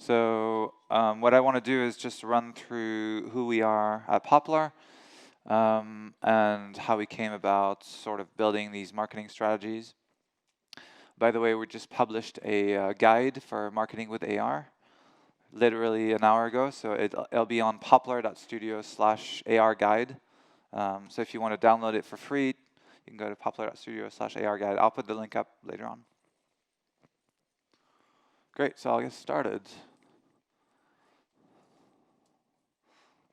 So what I want to do is just run through who we are at Poplar and how we came about sort of building these marketing strategies. By the way, we just published a guide for marketing with AR, literally an hour ago. So it'll be on poplar.studio/AR guide. So if you want to download it for free, you can go to poplar.studio/AR guide. I'll put the link up later on. Great, so I'll get started.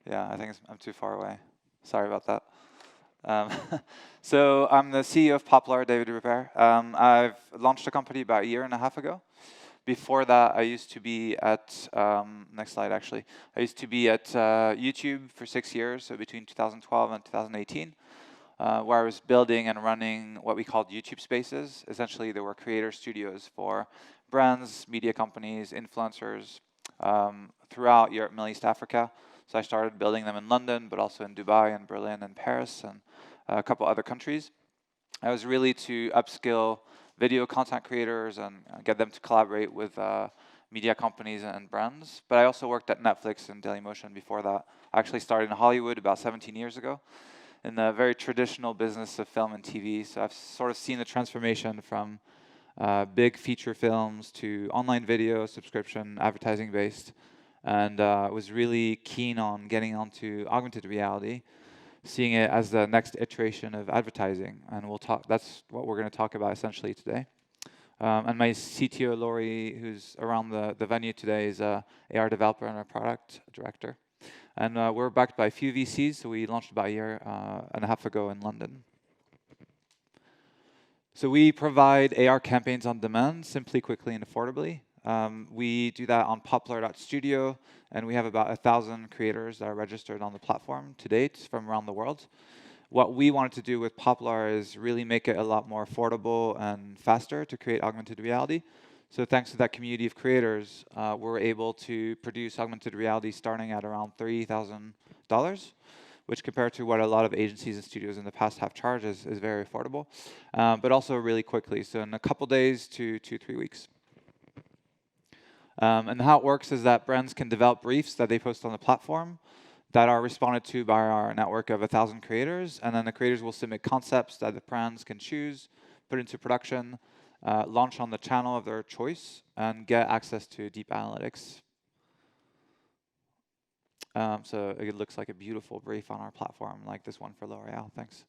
Yeah, I think I'm too far away. Sorry about that. So I'm the CEO of Poplar, David Ripert. I've launched a company about a year and a half ago. Before that, I used to be at, next slide actually, I used to be at YouTube for 6 years, so between 2012 and 2018, where I was building and running what we called YouTube Spaces. Essentially, there were creator studios for brands, media companies, influencers throughout Europe, Middle East, Africa. So I started building them in London, but also in Dubai and Berlin and Paris and a couple other countries. I was really to upskill video content creators and get them to collaborate with media companies and brands. But I also worked at Netflix and Dailymotion before that. I actually started in Hollywood about 17 years ago in the very traditional business of film and TV. So I've sort of seen the transformation from big feature films to online video, subscription, advertising-based. And was really keen on getting onto augmented reality, seeing it as the next iteration of advertising. And we'll talk. That's what we're going to talk about essentially today. And my CTO, Laurie, who's around the venue today, is a AR developer and a product director. And we're backed by a few VCs, so we launched about a year and a half ago in London. So we provide AR campaigns on demand, simply, quickly, and affordably. We do that on poplar.studio, and we have about 1,000 creators that are registered on the platform to date from around the world. What we wanted to do with Poplar is really make it a lot more affordable and faster to create augmented reality. So thanks to that community of creators, we're able to produce augmented reality starting at around $30,000, which compared to what a lot of agencies and studios in the past have charged is very affordable, but also really quickly. So in a couple days to 2-3 weeks. And how it works is that brands can develop briefs that they post on the platform that are responded to by our network of 1,000 creators. And then the creators will submit concepts that the brands can choose, put into production, launch on the channel of their choice, and get access to deep analytics. So it looks like a beautiful brief on our platform, like this one for L'Oreal. Thanks.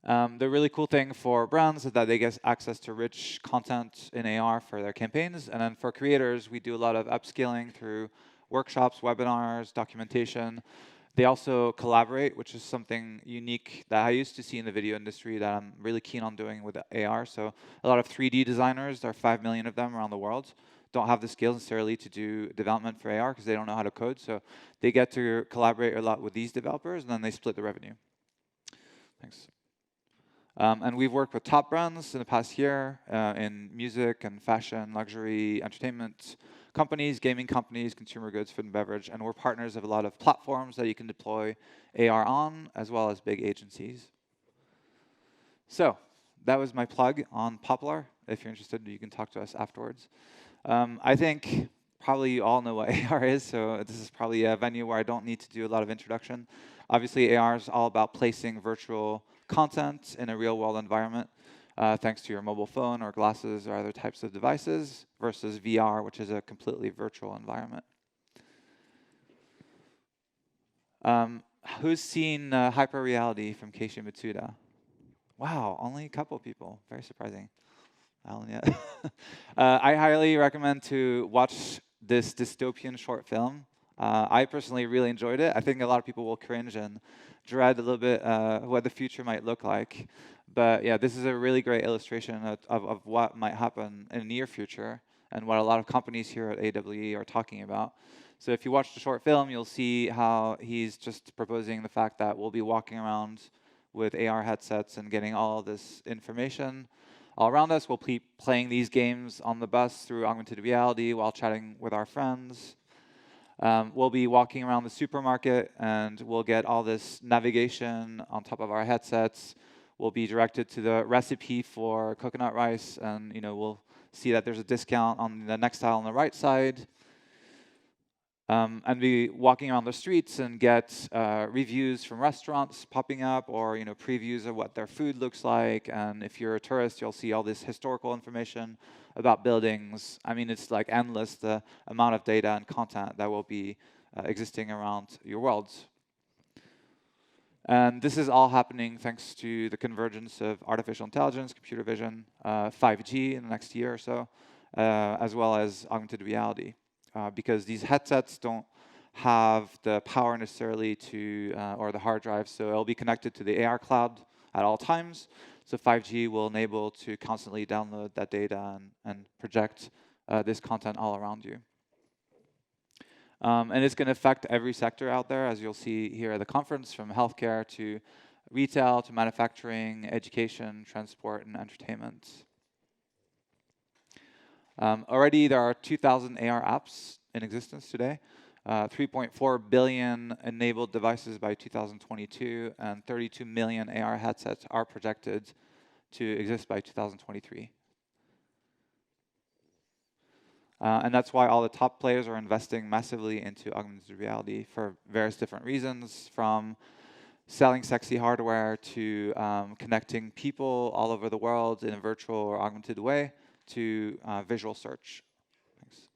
The really cool thing for brands is that they get access to rich content in AR for their campaigns. And then for creators, we do a lot of upskilling through workshops, webinars, documentation. They also collaborate, which is something unique that I used to see in the video industry that I'm really keen on doing with AR. So a lot of 3D designers, there are 5 million of them around the world, don't have the skills necessarily to do development for AR because they don't know how to code. So they get to collaborate a lot with these developers, and then they split the revenue. Thanks. And we've worked with top brands in the past year in music and fashion, luxury, entertainment companies, gaming companies, consumer goods, food and beverage. And we're partners of a lot of platforms that you can deploy AR on, as well as big agencies. So that was my plug on Poplar. If you're interested, you can talk to us afterwards. I think probably you all know what AR is, so this is probably a venue where I don't need to do a lot of introduction. Obviously, AR is all about placing virtual content in a real-world environment, thanks to your mobile phone or glasses or other types of devices, versus VR, which is a completely virtual environment. Who's seen Hyper-Reality from Keiichi Matsuda? Wow, only a couple people. Very surprising. Alan, yeah. I highly recommend to watch this dystopian short film. I personally really enjoyed it. I think a lot of people will cringe and dread a little bit what the future might look like. But yeah, this is a really great illustration of what might happen in the near future and what a lot of companies here at AWE are talking about. So if you watch the short film, you'll see how he's just proposing the fact that we'll be walking around with AR headsets and getting all this information all around us. We'll be playing these games on the bus through augmented reality while chatting with our friends. We'll be walking around the supermarket and we'll get all this navigation on top of our headsets. We'll be directed to the recipe for coconut rice, and we'll see that there's a discount on the next aisle on the right side. And be walking around the streets and get reviews from restaurants popping up, or previews of what their food looks like. And if you're a tourist, you'll see all this historical information about buildings. I mean, it's like endless, the amount of data and content that will be existing around your world. And this is all happening thanks to the convergence of artificial intelligence, computer vision, 5G in the next year or so, as well as augmented reality. Because these headsets don't have the power necessarily to, or the hard drive, so it'll be connected to the AR cloud at all times. So 5G will enable to constantly download that data and project this content all around you. And it's going to affect every sector out there, as you'll see here at the conference, from healthcare to retail to manufacturing, education, transport, and entertainment. Already, there are 2,000 AR apps in existence today, 3.4 billion enabled devices by 2022, and 32 million AR headsets are projected to exist by 2023. And that's why all the top players are investing massively into augmented reality for various different reasons, from selling sexy hardware to connecting people all over the world in a virtual or augmented way to visual search. Thanks.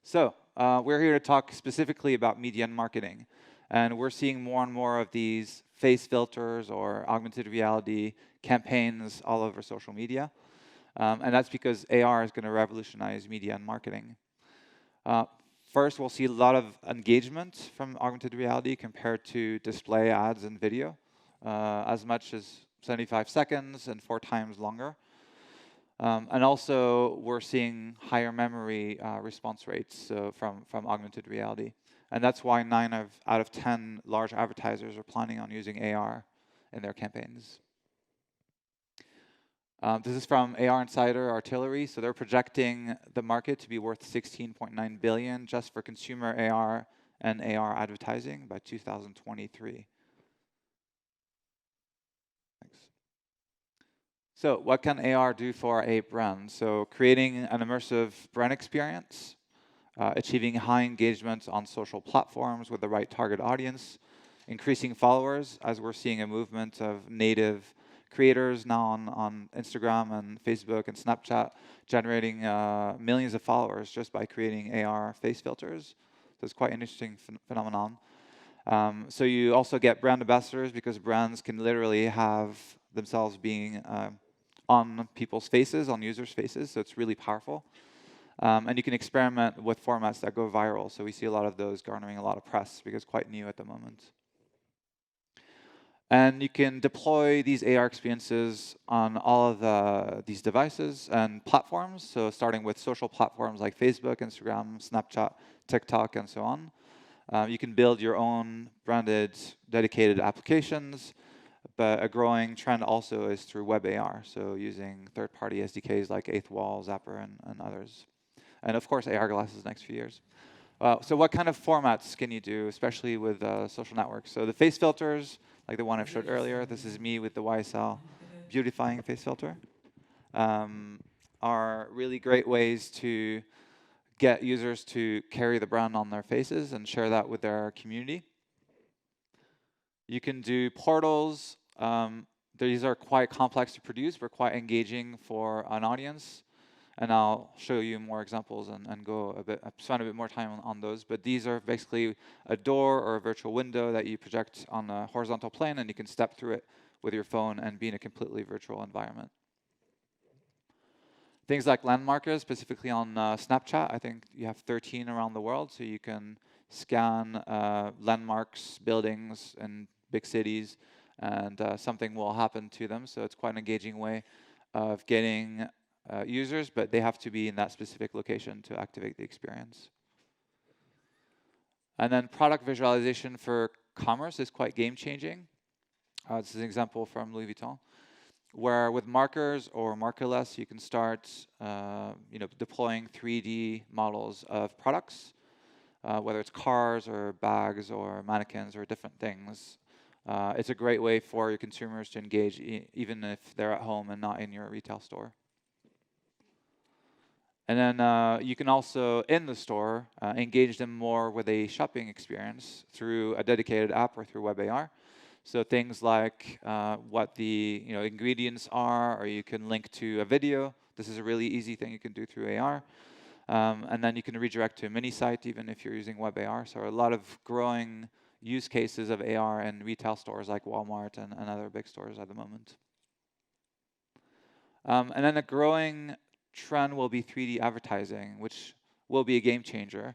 So we're here to talk specifically about media and marketing. And we're seeing more and more of these face filters or augmented reality campaigns all over social media. And that's because AR is going to revolutionize media and marketing. First, we'll see a lot of engagement from augmented reality compared to display ads and video, as much as 75 seconds and 4 times longer. And also, we're seeing higher memory response rates from augmented reality. And that's why 9 out of 10 large advertisers are planning on using AR in their campaigns. This is from AR Insider Artillery. So they're projecting the market to be worth $16.9 billion just for consumer AR and AR advertising by 2023. Thanks. So what can AR do for a brand? So creating an immersive brand experience, achieving high engagement on social platforms with the right target audience, increasing followers, as we're seeing a movement of native creators now on Instagram and Facebook and Snapchat, generating millions of followers just by creating AR face filters. So it's quite an interesting phenomenon. So you also get brand ambassadors, because brands can literally have themselves being on people's faces, on users' faces. So it's really powerful. And you can experiment with formats that go viral. So we see a lot of those garnering a lot of press because it's quite new at the moment. And you can deploy these AR experiences on all of these devices and platforms. So starting with social platforms like Facebook, Instagram, Snapchat, TikTok, and so on. You can build your own branded, dedicated applications. But a growing trend also is through web AR, so using third-party SDKs like 8th Wall, Zapper, and others. And of course, AR glasses next few years. So what kind of formats can you do, especially with social networks? So the face filters, like the one I showed earlier, this is me with the YSL beautifying face filter, are really great ways to get users to carry the brand on their faces and share that with their community. You can do portals. These are quite complex to produce, but quite engaging for an audience. And I'll show you more examples and spend a bit more time on those. But these are basically a door or a virtual window that you project on a horizontal plane, and you can step through it with your phone and be in a completely virtual environment. Things like landmarkers, specifically on Snapchat. I think you have 13 around the world, so you can scan landmarks, buildings in big cities, and something will happen to them. So it's quite an engaging way of getting users, but they have to be in that specific location to activate the experience. And then product visualization for commerce is quite game-changing. This is an example from Louis Vuitton, where with markers or markerless, you can start deploying 3D models of products, whether it's cars or bags or mannequins or different things. It's a great way for your consumers to engage, even if they're at home and not in your retail store. And then you can also, in the store, engage them more with a shopping experience through a dedicated app or through WebAR. So things like what the ingredients are, or you can link to a video. This is a really easy thing you can do through AR. And then you can redirect to a mini site even if you're using WebAR. So a lot of growing use cases of AR in retail stores like Walmart and other big stores at the moment. And then a growing trend will be 3D advertising, which will be a game changer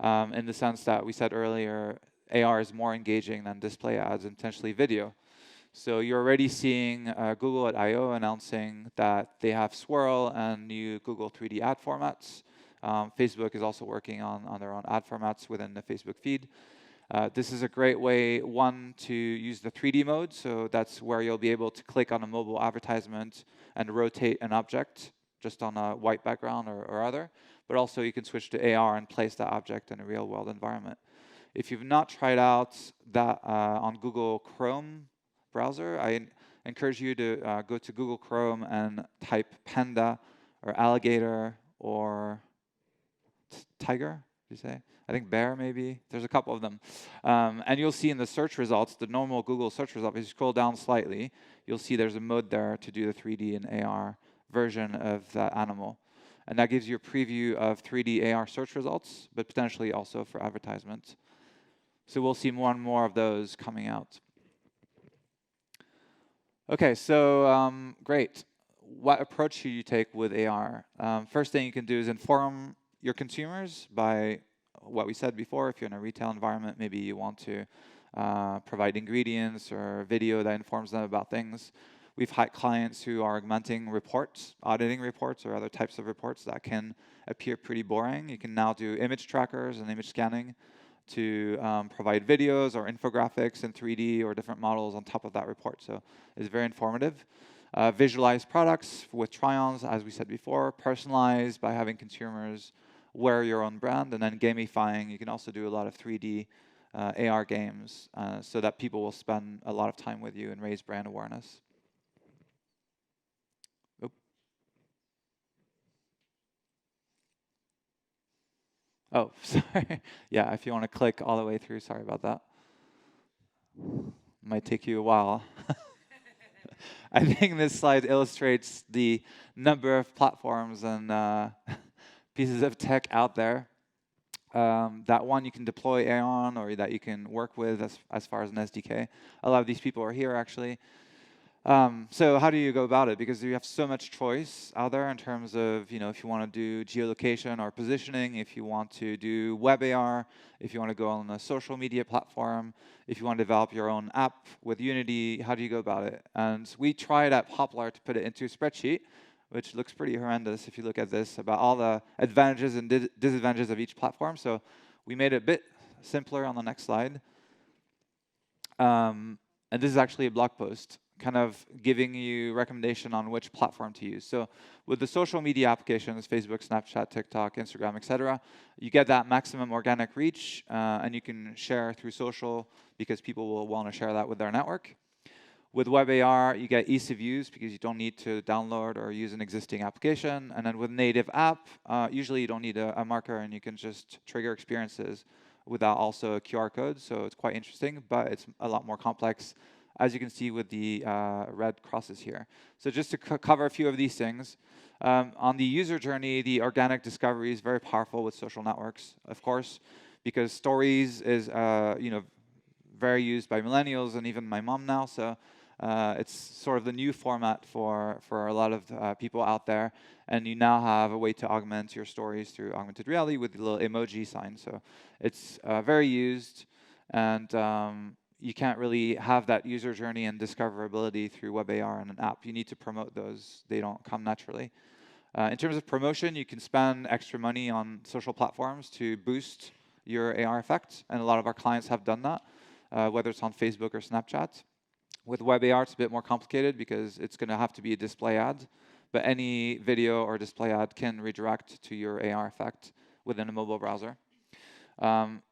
in the sense that we said earlier, AR is more engaging than display ads and potentially video. So you're already seeing Google at I/O announcing that they have Swirl and new Google 3D ad formats. Facebook is also working on their own ad formats within the Facebook feed. This is a great way, one, to use the 3D mode. So that's where you'll be able to click on a mobile advertisement and rotate an object just on a white background or other. But also you can switch to AR and place that object in a real world environment. If you've not tried out that on Google Chrome browser, I encourage you to go to Google Chrome and type panda or alligator or tiger, did you say? I think bear maybe. There's a couple of them. And you'll see in the search results, the normal Google search result, if you scroll down slightly, you'll see there's a mode there to do the 3D and AR version of that animal. And that gives you a preview of 3D AR search results, but potentially also for advertisements. So we'll see more and more of those coming out. Okay, so great. What approach should you take with AR? First thing you can do is inform your consumers by what we said before. If you're in a retail environment, maybe you want to provide ingredients or video that informs them about things. We've had clients who are augmenting reports, auditing reports, or other types of reports that can appear pretty boring. You can now do image trackers and image scanning to provide videos or infographics in 3D or different models on top of that report. So it's very informative. Visualize products with try-ons, as we said before, personalized by having consumers wear your own brand, and then gamifying. You can also do a lot of 3D AR games so that people will spend a lot of time with you and raise brand awareness. Oop. Oh, sorry. Yeah, if you want to click all the way through, sorry about that. Might take you a while. I think this slide illustrates the number of platforms and pieces of tech out there. That one you can deploy AI on, or that you can work with as far as an SDK. A lot of these people are here, actually. So how do you go about it? Because you have so much choice out there in terms of, if you want to do geolocation or positioning, if you want to do web AR, if you want to go on a social media platform, if you want to develop your own app with Unity, how do you go about it? And we tried at Poplar to put it into a spreadsheet, which looks pretty horrendous if you look at this, about all the advantages and disadvantages of each platform. So we made it a bit simpler on the next slide. And this is actually a blog post, kind of giving you recommendation on which platform to use. So with the social media applications, Facebook, Snapchat, TikTok, Instagram, etc., you get that maximum organic reach, and you can share through social because people will want to share that with their network. With web AR, you get ease of use because you don't need to download or use an existing application. And then with native app, usually you don't need a marker, and you can just trigger experiences without also a QR code. So it's quite interesting, but it's a lot more complex, as you can see with the red crosses here. So just to cover a few of these things, on the user journey, the organic discovery is very powerful with social networks, of course, because stories is very used by millennials and even my mom now. So it's sort of the new format for a lot of people out there. And you now have a way to augment your stories through augmented reality with the little emoji sign. So it's very used, and you can't really have that user journey and discoverability through web AR and an app. You need to promote those. They don't come naturally. In terms of promotion, you can spend extra money on social platforms to boost your AR effect, and a lot of our clients have done that, whether it's on Facebook or Snapchat. With web AR, it's a bit more complicated because it's going to have to be a display ad, but any video or display ad can redirect to your AR effect within a mobile browser.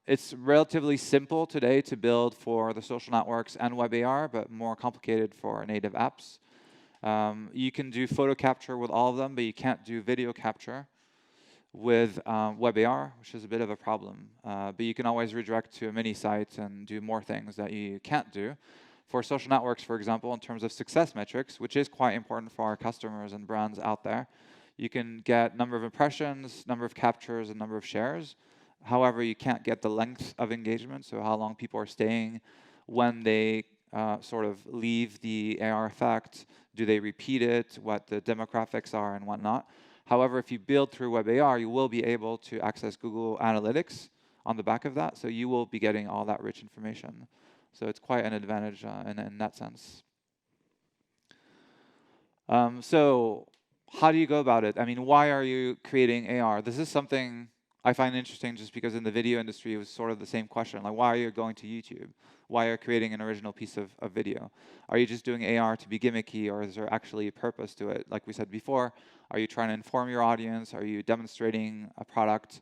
It's relatively simple today to build for the social networks and web AR, but more complicated for native apps. You can do photo capture with all of them, but you can't do video capture. with WebAR, which is a bit of a problem. But you can always redirect to a mini site and do more things that you can't do. For social networks, for example, in terms of success metrics, which is quite important for our customers and brands out there, you can get number of impressions, number of captures, and number of shares. However, you can't get the length of engagement, so how long people are staying when they sort of leave the AR effect. Do they repeat it, what the demographics are, and whatnot. However, if you build through WebAR, you will be able to access Google Analytics on the back of that, so you will be getting all that rich information. So it's quite an advantage in that sense. So how do you go about it? I mean, why are you creating AR? This is something I find interesting just because in the video industry, it was sort of the same question. Like, why are you going to YouTube? Why are you creating an original piece of video? Are you just doing AR to be gimmicky, or is there actually a purpose to it? Like we said before, are you trying to inform your audience? Are you demonstrating a product?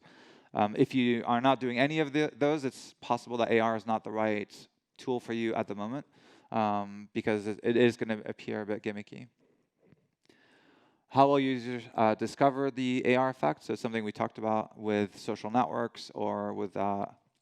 If you are not doing any of those, it's possible that AR is not the right tool for you at the moment, because it is going to appear a bit gimmicky. How will users discover the AR effect? So something we talked about with social networks or with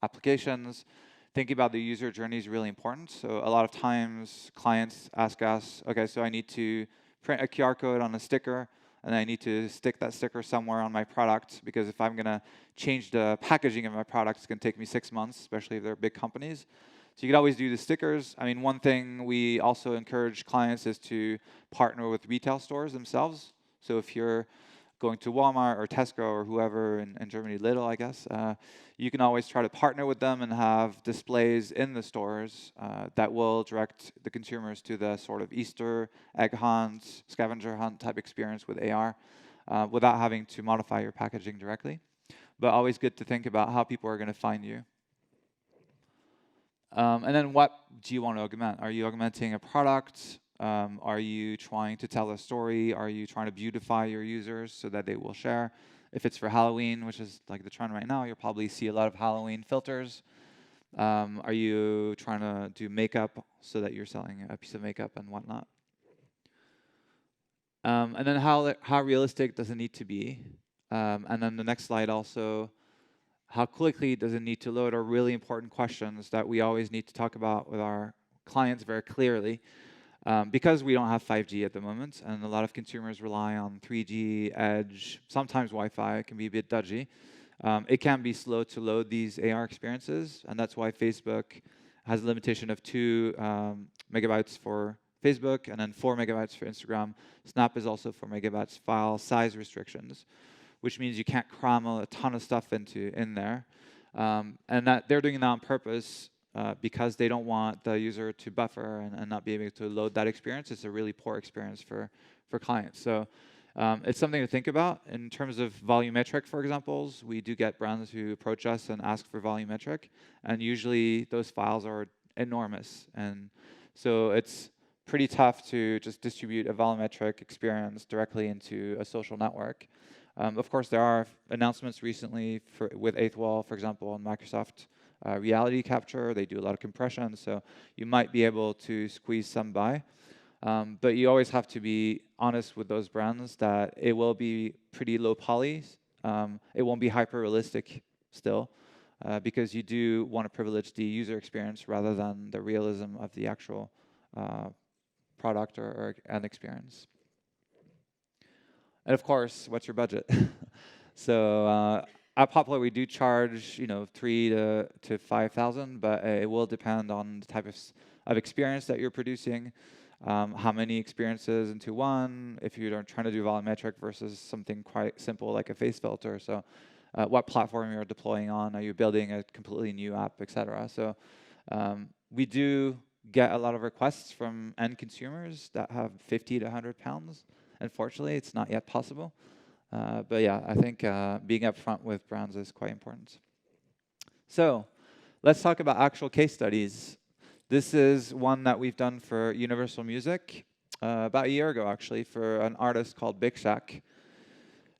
applications. Thinking about the user journey is really important. So a lot of times clients ask us, okay, so I need to print a QR code on a sticker, and I need to stick that sticker somewhere on my product, because if I'm going to change the packaging of my product, it's going to take me 6 months, especially if they're big companies. So you could always do the stickers. I mean, one thing we also encourage clients is to partner with retail stores themselves. So if you're going to Walmart or Tesco or whoever in Germany, Lidl, I guess, you can always try to partner with them and have displays in the stores that will direct the consumers to the sort of Easter egg hunt, scavenger hunt type experience with AR without having to modify your packaging directly. But always good to think about how people are going to find you. And then what do you want to augment? Are you augmenting a product? Are you trying to tell a story? Are you trying to beautify your users so that they will share? If it's for Halloween, which is like the trend right now, you'll probably see a lot of Halloween filters. Are you trying to do makeup so that you're selling a piece of makeup and whatnot? And then how realistic does it need to be? And then the next slide also, how quickly does it need to load, are really important questions that we always need to talk about with our clients very clearly. Because we don't have 5G at the moment, and a lot of consumers rely on 3G, Edge, sometimes Wi-Fi, it can be a bit dodgy. It can be slow to load these AR experiences, and that's why Facebook has a limitation of 2 megabytes for Facebook, and then 4 megabytes for Instagram. Snap is also 4 megabytes file size restrictions, which means you can't cram a ton of stuff in there. And that they're doing that on purpose, because they don't want the user to buffer and not be able to load that experience. It's a really poor experience for clients. So it's something to think about. In terms of volumetric, for examples, we do get brands who approach us and ask for volumetric, and usually those files are enormous. And so it's pretty tough to just distribute a volumetric experience directly into a social network. Of course, there are announcements recently with Eighth Wall, for example, on Microsoft reality capture. They do a lot of compression, so you might be able to squeeze some by. But you always have to be honest with those brands that it will be pretty low poly. It won't be hyper realistic still, because you do want to privilege the user experience rather than the realism of the actual product or an experience. And of course, what's your budget? So at Poplar, we do charge, $3,000 to $5,000, but it will depend on the type of experience that you're producing, how many experiences into one, if you're trying to do volumetric versus something quite simple like a face filter. So what platform you're deploying on, are you building a completely new app, etc. So we do get a lot of requests from end consumers that have 50 to 100 pounds. Unfortunately, it's not yet possible. But yeah, I think being upfront with brands is quite important. So let's talk about actual case studies. This is one that we've done for Universal Music about a year ago, actually, for an artist called Big Shack.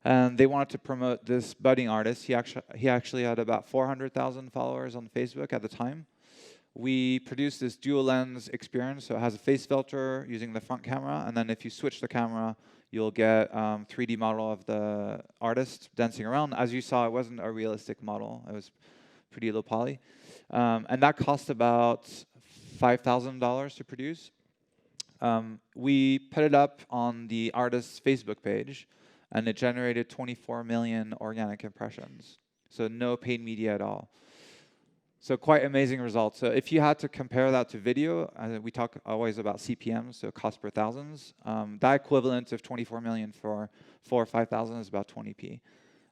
And they wanted to promote this budding artist. He actually had about 400,000 followers on Facebook at the time. we produced this dual lens experience. So it has a face filter using the front camera, and then if you switch the camera, you'll get 3D model of the artist dancing around. As you saw, it wasn't a realistic model. It was pretty low poly. And that cost about $5,000 to produce. We put it up on the artist's Facebook page, and it generated 24 million organic impressions. So no paid media at all. So quite amazing results. So if you had to compare that to video, we talk always about CPMs, so cost per thousands. That equivalent of 24 million for 4 or 5,000 is about 20p.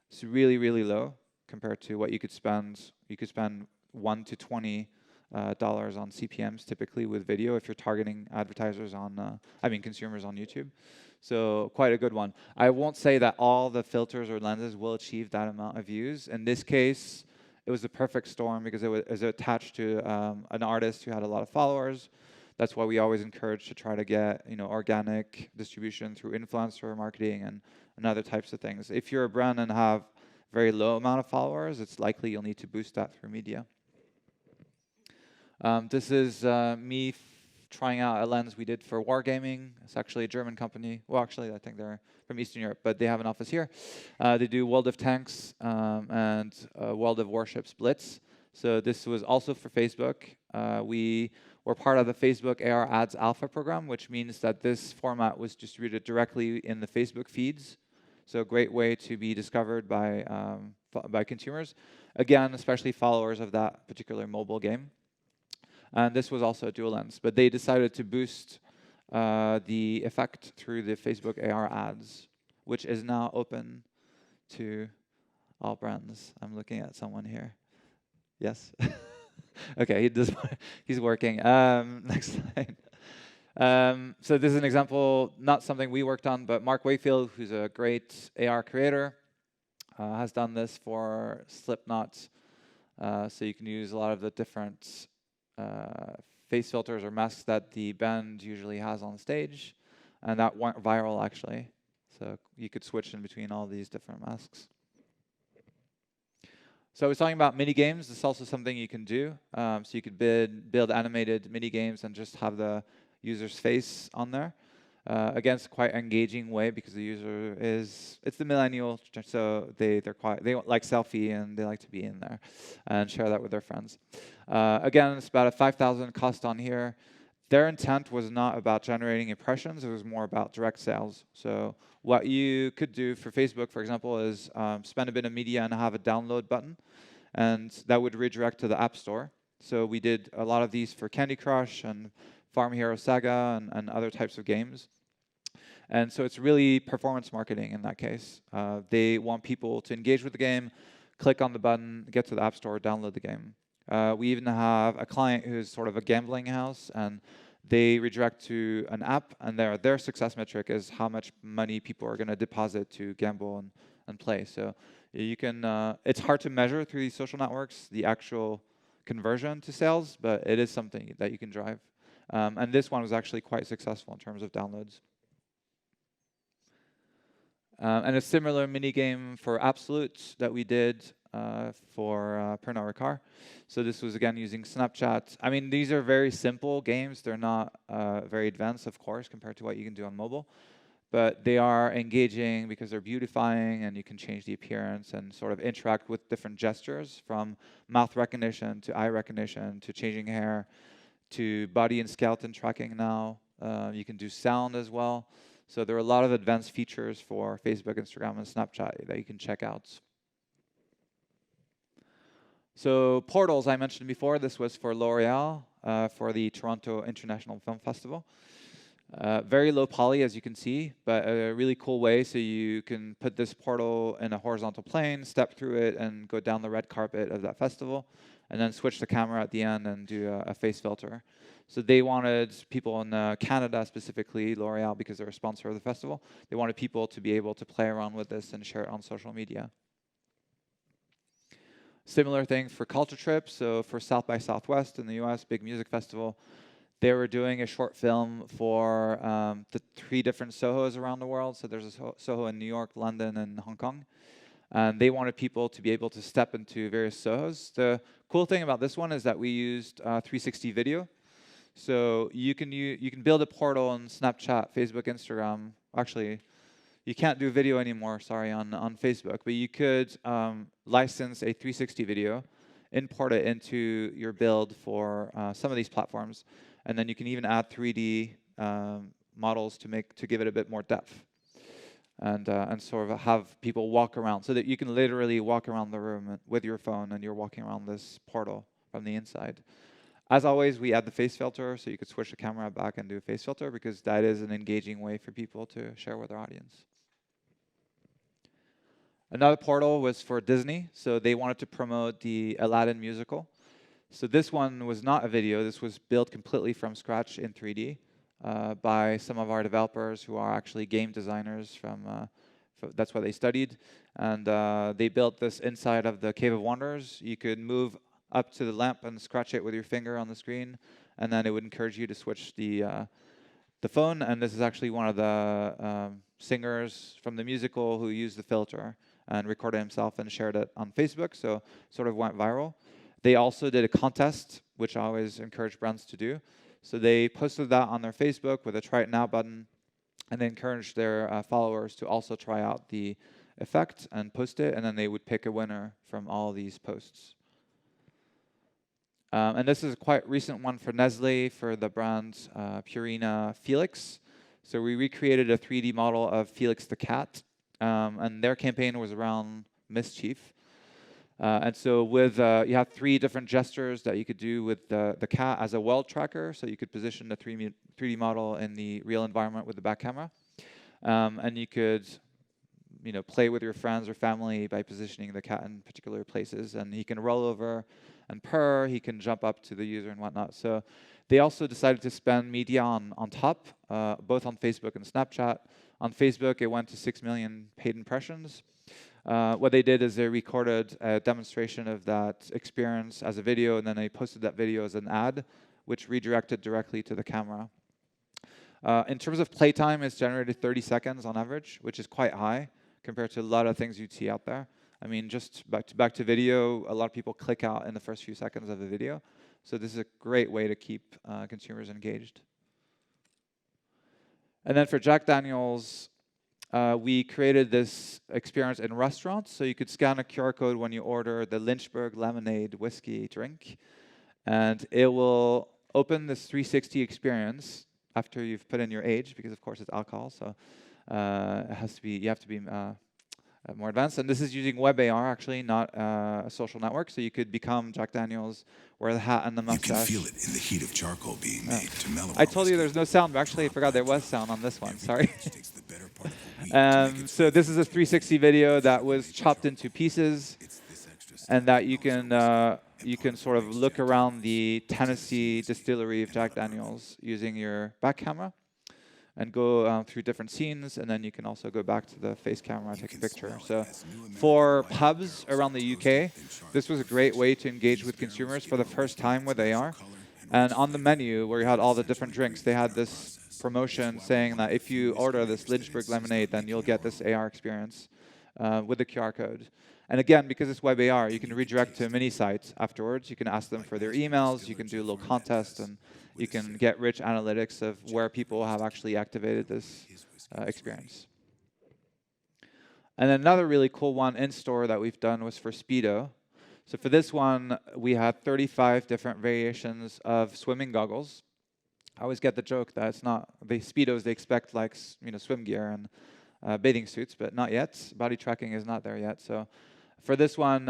It's really, really low compared to what you could spend. You could spend $1 to $20 on CPMs typically with video if you're targeting advertisers on, consumers on YouTube. So quite a good one. I won't say that all the filters or lenses will achieve that amount of views. In this case, it was the perfect storm because it was attached to an artist who had a lot of followers. That's why we always encourage to try to get organic distribution through influencer marketing and other types of things. If you're a brand and have very low amount of followers, it's likely you'll need to boost that through media. This is me trying out a lens we did for Wargaming. It's actually a German company. Well, actually, I think they're from Eastern Europe, but they have an office here. They do World of Tanks and World of Warships Blitz. So this was also for Facebook. We were part of the Facebook AR Ads Alpha program, which means that this format was distributed directly in the Facebook feeds. So a great way to be discovered by consumers. Again, especially followers of that particular mobile game. And this was also a dual lens, but they decided to boost the effect through the Facebook AR ads, which is now open to all brands. I'm looking at someone here. Yes? Okay, he's working. Next slide. So this is an example, not something we worked on, but Mark Wakefield, who's a great AR creator, has done this for Slipknot. So you can use a lot of the different face filters or masks that the band usually has on stage, and that went viral actually. So you could switch in between all these different masks. So I was talking about mini games. This is also something you can do. So you could build animated mini games and just have the user's face on there. Again, it's quite engaging way because the user it's the millennial, so they like selfie and they like to be in there and share that with their friends. Again, it's about a 5,000 cost on here. Their intent was not about generating impressions; it was more about direct sales. So what you could do for Facebook, for example, is spend a bit of media and have a download button, and that would redirect to the App Store. So we did a lot of these for Candy Crush and Farm Hero Saga and other types of games. And so it's really performance marketing in that case. They want people to engage with the game, click on the button, get to the App Store, download the game. We even have a client who's sort of a gambling house, and they redirect to an app, and their success metric is how much money people are going to deposit to gamble and play. So you can. It's hard to measure through these social networks the actual conversion to sales, but it is something that you can drive. And this one was actually quite successful in terms of downloads. And a similar mini game for Absolute that we did for Pernod Ricard. So this was again using Snapchat. I mean, these are very simple games. They're not very advanced, of course, compared to what you can do on mobile. But they are engaging because they're beautifying, and you can change the appearance and sort of interact with different gestures, from mouth recognition to eye recognition to changing hair to body and skeleton tracking now. You can do sound as well. So there are a lot of advanced features for Facebook, Instagram, and Snapchat that you can check out. So portals, I mentioned before, this was for L'Oreal for the Toronto International Film Festival. Very low poly, as you can see, but a really cool way. So you can put this portal in a horizontal plane, step through it, and go down the red carpet of that festival, and then switch the camera at the end and do a face filter. So they wanted people in Canada, specifically L'Oreal, because they're a sponsor of the festival. They wanted people to be able to play around with this and share it on social media. Similar thing for Culture Trip. So for South by Southwest in the US, big music festival, they were doing a short film for the 3 different Sohos around the world. So there's a Soho in New York, London, and Hong Kong. And they wanted people to be able to step into various Sohos. The cool thing about this one is that we used 360 video. So you can build a portal on Snapchat, Facebook, Instagram. Actually, you can't do video anymore, sorry, on Facebook. But you could license a 360 video, import it into your build for some of these platforms. And then you can even add 3D models to give it a bit more depth. And sort of have people walk around so that you can literally walk around the room with your phone and you're walking around this portal from the inside. As always, we add the face filter, so you could switch the camera back and do a face filter because that is an engaging way for people to share with their audience. Another portal was for Disney, so they wanted to promote the Aladdin musical. So this one was not a video, this was built completely from scratch in 3D. By some of our developers who are actually game designers that's what they studied. And they built this inside of the Cave of Wonders. You could move up to the lamp and scratch it with your finger on the screen, and then it would encourage you to switch the phone. And this is actually one of the singers from the musical who used the filter and recorded himself and shared it on Facebook, so sort of went viral. They also did a contest, which I always encourage brands to do. So they posted that on their Facebook with a try it now button, and they encouraged their followers to also try out the effect and post it, and then they would pick a winner from all these posts. And this is a quite recent one for Nestle, for the brand Purina Felix. So we recreated a 3D model of Felix the cat, and their campaign was around mischief. And so with you have 3 different gestures that you could do with the cat as a world tracker. So you could position the 3D model in the real environment with the back camera. And you could play with your friends or family by positioning the cat in particular places. And he can roll over and purr. He can jump up to the user and whatnot. So they also decided to spend media on top, both on Facebook and Snapchat. On Facebook, it went to 6 million paid impressions. What they did is they recorded a demonstration of that experience as a video, and then they posted that video as an ad, which redirected directly to the camera. In terms of playtime, it's generated 30 seconds on average, which is quite high compared to a lot of things you'd see out there. I mean, just back to video, a lot of people click out in the first few seconds of the video. So this is a great way to keep consumers engaged. And then for Jack Daniel's, we created this experience in restaurants. So you could scan a QR code when you order the Lynchburg lemonade whiskey drink. And it will open this 360 experience after you've put in your age, because of course it's alcohol. So it has to be, you have to be more advanced. And this is using WebAR, actually, not a social network. So you could become Jack Daniel's, wear the hat and the mustache. You can feel it in the heat of charcoal being made to mellow. I told you there's no sound, but actually I forgot there was sound on this one. Sorry. So this is a 360 video that was chopped into pieces, and that you can sort of look around the Tennessee distillery of Jack Daniel's using your back camera and go through different scenes, and then you can also go back to the face camera and take a picture. So for pubs around the UK, this was a great way to engage with consumers for the first time with AR. And on the menu, where you had all the different drinks, they had this promotion saying that if you order this Lynchburg lemonade, then you'll get this AR experience with the QR code. And again, because it's WebAR, you can redirect to mini sites afterwards. You can ask them for their emails. You can do a little contest, and you can get rich analytics of where people have actually activated this experience. And another really cool one in store that we've done was for Speedo. So for this one, we had 35 different variations of swimming goggles. I always get the joke that it's not the Speedos they expect, like swim gear and bathing suits, but not yet. Body tracking is not there yet. So for this one,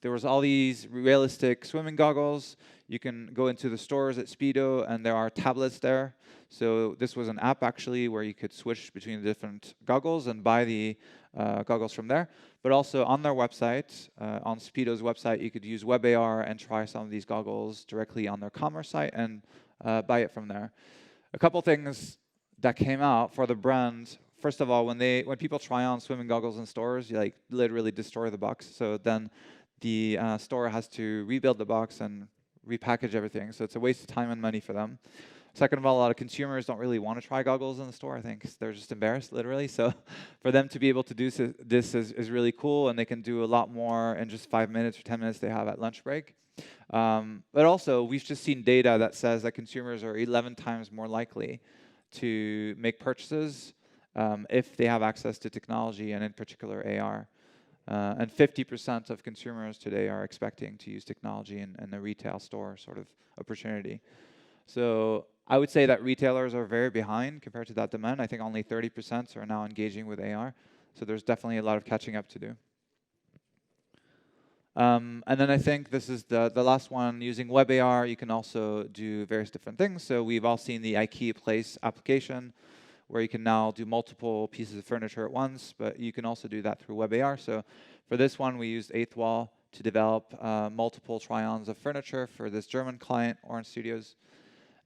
there was all these realistic swimming goggles. You can go into the stores at Speedo, and there are tablets there. So this was an app, actually, where you could switch between the different goggles and buy the goggles from there. But also on their website, on Speedo's website, you could use WebAR and try some of these goggles directly on their commerce site and buy it from there. A couple things that came out for the brand. First of all, when people try on swimming goggles in stores, you literally destroy the box. So then the store has to rebuild the box and repackage everything. So it's a waste of time and money for them. Second of all, a lot of consumers don't really want to try goggles in the store. I think they're just embarrassed, literally. So for them to be able to do this is really cool, and they can do a lot more in just 5 minutes or 10 minutes they have at lunch break. But also, we've just seen data that says that consumers are 11 times more likely to make purchases if they have access to technology, and in particular AR. And 50% of consumers today are expecting to use technology in a retail store sort of opportunity. So I would say that retailers are very behind compared to that demand. I think only 30% are now engaging with AR. So there's definitely a lot of catching up to do. And then I think this is the last one. Using web AR, you can also do various different things. So we've all seen the IKEA Place application, where you can now do multiple pieces of furniture at once, but you can also do that through web AR. So for this one, we used Eighth Wall to develop multiple try-ons of furniture for this German client, Orange Studios.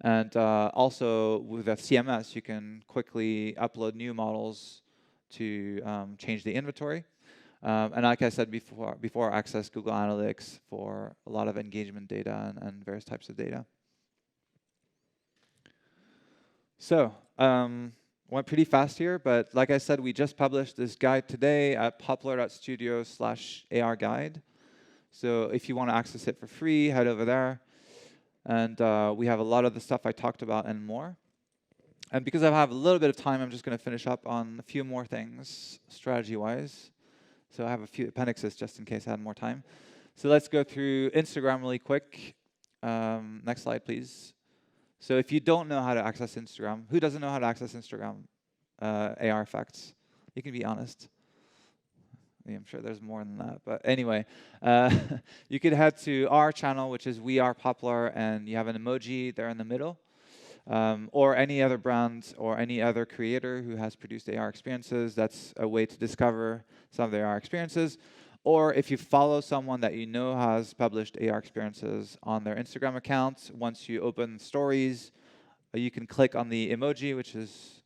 And also with a CMS, you can quickly upload new models to change the inventory. And like I said before, access Google Analytics for a lot of engagement data and various types of data. So went pretty fast here, but like I said, we just published this guide today at poplar.studio/AR guide. So if you want to access it for free, head over there. And we have a lot of the stuff I talked about and more. And because I have a little bit of time, I'm just going to finish up on a few more things strategy-wise. So I have a few appendixes just in case I had more time. So let's go through Instagram really quick. Next slide, please. So if you don't know how to access Instagram, who doesn't know how to access Instagram AR effects? You can be honest. I'm sure there's more than that. But anyway, you could head to our channel, which is We Are Poplar, and you have an emoji there in the middle. Or any other brand or any other creator who has produced AR experiences. That's a way to discover some of their AR experiences. Or if you follow someone that you know has published AR experiences on their Instagram account, once you open stories, you can click on the emoji, which is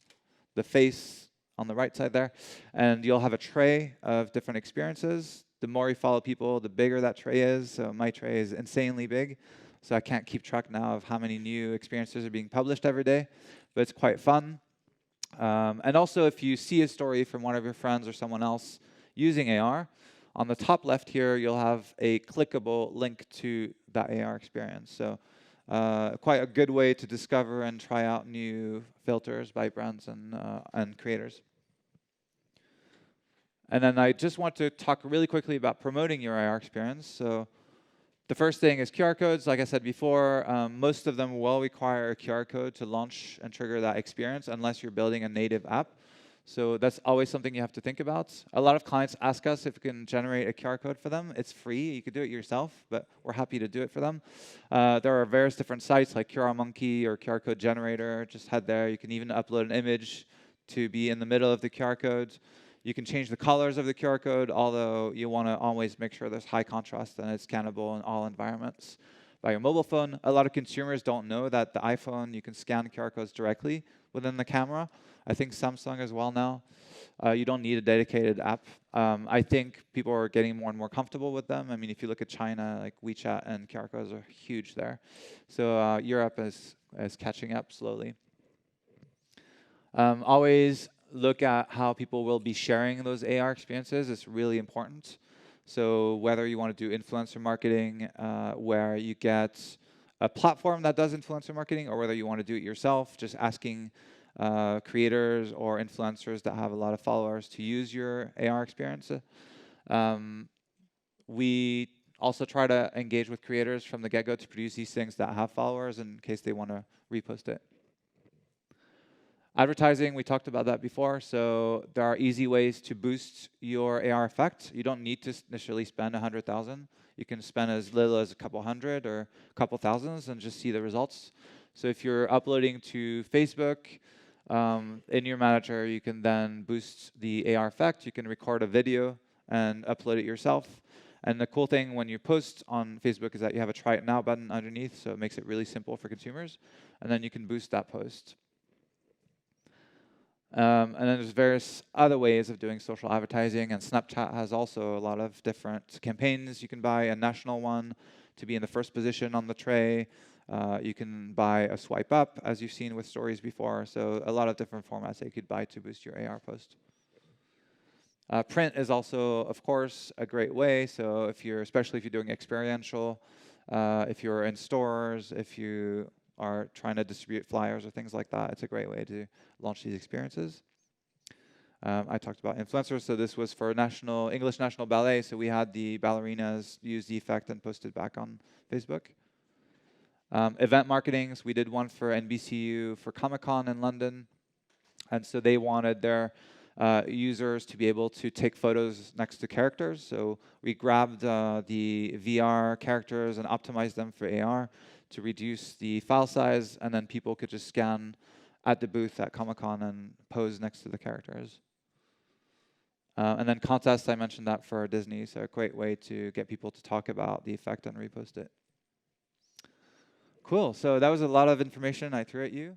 the face on the right side there, and you'll have a tray of different experiences. The more you follow people, the bigger that tray is. So my tray is insanely big. So I can't keep track now of how many new experiences are being published every day, but it's quite fun. And also, if you see a story from one of your friends or someone else using AR, on the top left here, you'll have a clickable link to that AR experience. So quite a good way to discover and try out new filters by brands and creators. And then I just want to talk really quickly about promoting your AR experience. So the first thing is QR codes. Like I said before, most of them will require a QR code to launch and trigger that experience unless you're building a native app. So that's always something you have to think about. A lot of clients ask us if we can generate a QR code for them. It's free. You could do it yourself, but we're happy to do it for them. There are various different sites like QR Monkey or QR Code Generator. Just head there. You can even upload an image to be in the middle of the QR code. You can change the colors of the QR code, although you want to always make sure there's high contrast and it's scannable in all environments by your mobile phone. A lot of consumers don't know that the iPhone, you can scan QR codes directly within the camera. I think Samsung as well now. You don't need a dedicated app. I think people are getting more and more comfortable with them. I mean, if you look at China, like WeChat and QR codes are huge there. So Europe is catching up slowly. Always look at how people will be sharing those AR experiences. It's really important. So whether you want to do influencer marketing, where you get a platform that does influencer marketing, or whether you want to do it yourself, just asking creators or influencers that have a lot of followers to use your AR experience. We also try to engage with creators from the get-go to produce these things that have followers in case they want to repost it. Advertising, we talked about that before. So there are easy ways to boost your AR effect. You don't need to initially spend 100,000. You can spend as little as a couple hundred or a couple thousands and just see the results. So if you're uploading to Facebook, in your manager, you can then boost the AR effect. You can record a video and upload it yourself. And the cool thing when you post on Facebook is that you have a try it now button underneath, so it makes it really simple for consumers. And then you can boost that post. And then there's various other ways of doing social advertising, and Snapchat has also a lot of different campaigns you can buy, a national one to be in the first position on the tray, You can buy a swipe up, as you've seen with stories before. So a lot of different formats that you could buy to boost your AR post. Print is also, of course, a great way. So especially if you're doing experiential, if you're in stores, if you are trying to distribute flyers or things like that, it's a great way to launch these experiences. I talked about influencers, so this was for English National Ballet, so we had the ballerinas use the effect and post it back on Facebook. Event marketings, we did one for NBCU for Comic-Con in London, and so they wanted their users to be able to take photos next to characters. So we grabbed the VR characters and optimized them for AR to reduce the file size, and then people could just scan at the booth at Comic-Con and pose next to the characters. And then contests, I mentioned that for Disney, so a great way to get people to talk about the effect and repost it. Cool, so that was a lot of information I threw at you.